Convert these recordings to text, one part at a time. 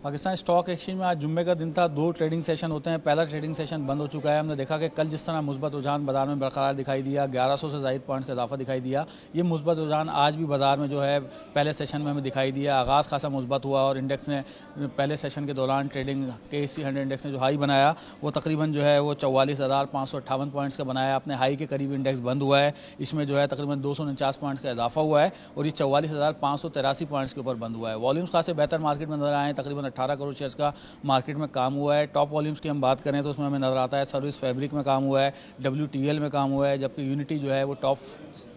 Pakistan stock exchange में आज जुम्मे का दिन था। 2 ट्रेडिंग सेशन होते हैं। पहला ट्रेडिंग सेशन बंद हो चुका है। हमने देखा कि कल जिस तरह मुस्बत रुझान बाजार में बरकरार दिखाई दिया, 1100 से ज़ायद पॉइंट्स का इजाफा दिखाई दिया, ये मुस्बत रुझान आज भी बाजार में जो है पहले सेशन में हमें दिखाई दिया। आगाज़ खासा मुस्बत हुआ और इंडेक्स ने पहले सेशन के दौरान ट्रेडिंग KSE 100 इंडेक्स ने जो हाई बनाया वो तकरीबन जो है वो 44,558 पॉइंट्स का बनाया। अपने हाई के करीब इंडेक्स बंद हुआ है। इसमें जो है तकरीबन 249 पॉइंट्स का इजाफा हुआ है और ये 44,583 पॉइंट्स के ऊपर बंद हुआ है। वॉल्यूम्स खासे बेहतर मार्केट में नजर आए। तकरीबन 18 करोड़ शेयर्स का मार्केट में काम हुआ है। टॉप वॉल्यूम्स की हम बात करें तो उसमें हमें नजर आता है सर्विस फैब्रिक में काम हुआ है, WTL में काम हुआ है, जबकि यूनिटी जो है वो टॉप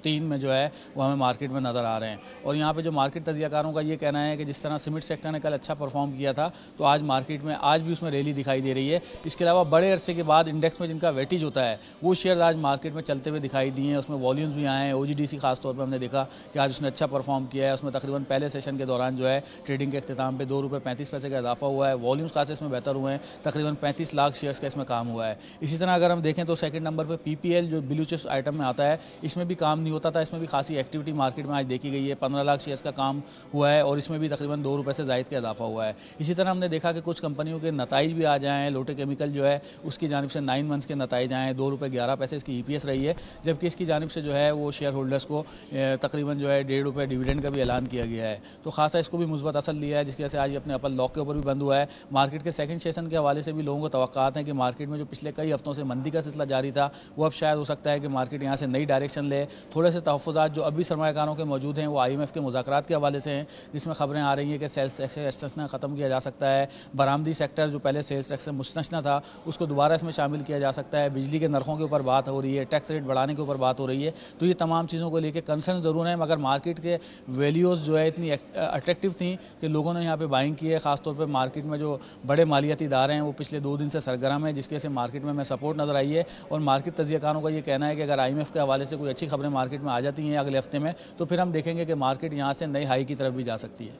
3 में जो है वो हमें मार्केट में नज़र आ रहे हैं। और यहाँ पे जो मार्केट तजियाकारों का ये कहना है कि जिस तरह सीमेंट सेक्टर ने कल अच्छा परफॉर्म किया था तो आज मार्केट में आज भी उसमें रैली दिखाई दे रही है। इसके अलावा बड़े अरसे के बाद इंडेक्स में जिनका वेटेज होता है वो शेयर आज मार्केट में चलते हुए दिखाई दिए हैं। उसमें वॉल्यूम्स भी आए हैं। OGDC खासतौर पर हमने देखा कि आज उसने अच्छा परफॉर्म किया है। उसमें तकरीबन पहले सेशन के दौरान जो है ट्रेडिंग के अख्ताम पे ₹2.35 का इजाफा हुआ है। वॉल्यूम्स खासे इसमें बेहतर हुए हैं। तकरीबन 35 लाख शेयर्स का इसमें काम हुआ है। इसी तरह अगर हम देखें तो सेकंड नंबर पर PPL जो ब्लू चिप्स आइटम में आता है, इसमें भी काम नहीं होता था। इसमें भी खासी एक्टिविटी मार्केट में आज देखी गई है। 15 लाख शेयर्स का काम हुआ है और इसमें भी तकरीबन ₹2 से ज़ायद का इजाफा हुआ है। इसी तरह हमने देखा कि कुछ कंपनियों के नताइज भी आ जाए हैं। लोटे केमिकल जो है उसकी जानिब से 9 मंथ्स के नताइज आए हैं, ₹2.11 इसकी EPS रही है, जबकि इसकी जानिब से जो है वो शेयर होल्डर्स को तकरीबन जो है ₹1.5 डिविडेंड का भी ऐलान किया गया है। तो खासा इसको भी मुस्बत असर लिया है, जिसकी वजह से आज अपने अपर लॉक के ऊपर भी बंद हुआ है। मार्केट के सेकंड सेशन के हवाले से भी लोगों को तवक्कात हैं कि मार्केट में जो पिछले कई हफ्तों से मंदी का सिलसिला जारी था वो अब शायद हो सकता है कि मार्केट यहाँ से नई डायरेक्शन ले। थोड़े से तहफ़्फ़ुज़ात जो अभी सरमायाकारों के मौजूद हैं वो IMF के मुज़ाकरात के हवाले से हैं, जिसमें खबरें आ रही हैं कि सेल्स टैक्स एक्सटेंशन ख़त्म किया जा सकता है। बरामदी सेक्टर जो पहले सेल्स टैक्स से मुस्तस्ना था उसको दोबारा इसमें शामिल किया जा सकता है। बिजली के नरखों के ऊपर बात हो रही है, टैक्स रेट बढ़ाने के ऊपर बात हो रही है। तो ये तमाम चीज़ों को लेकर कंसर्न ज़रूर है, मगर मार्केट के वैल्यूज़ जो है इतनी अट्रैक्टिव थी कि लोगों ने यहाँ पर बाइंग की है। खासतौर पर मार्केट में जो बड़े मालियाती इदारे हैं वो पिछले 2 दिन से सरगर्म है, जिसकी वजह से मार्केट में हमें सपोर्ट नज़र आई है। और मार्केट तजियाकारों का ये कहना है कि अगर IMF के हवाले से कोई अच्छी खबरें मार्केट में आ जाती हैं अगले हफ्ते में तो फिर हम देखेंगे कि मार्केट यहाँ से नई हाई की तरफ भी जा सकती है।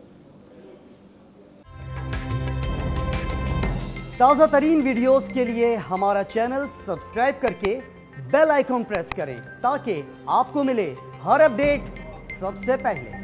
ताज़ा तरीन वीडियोस के लिए हमारा चैनल सब्सक्राइब करके बेल आइकॉन प्रेस करें ताकि आपको मिले हर अपडेट सबसे पहले।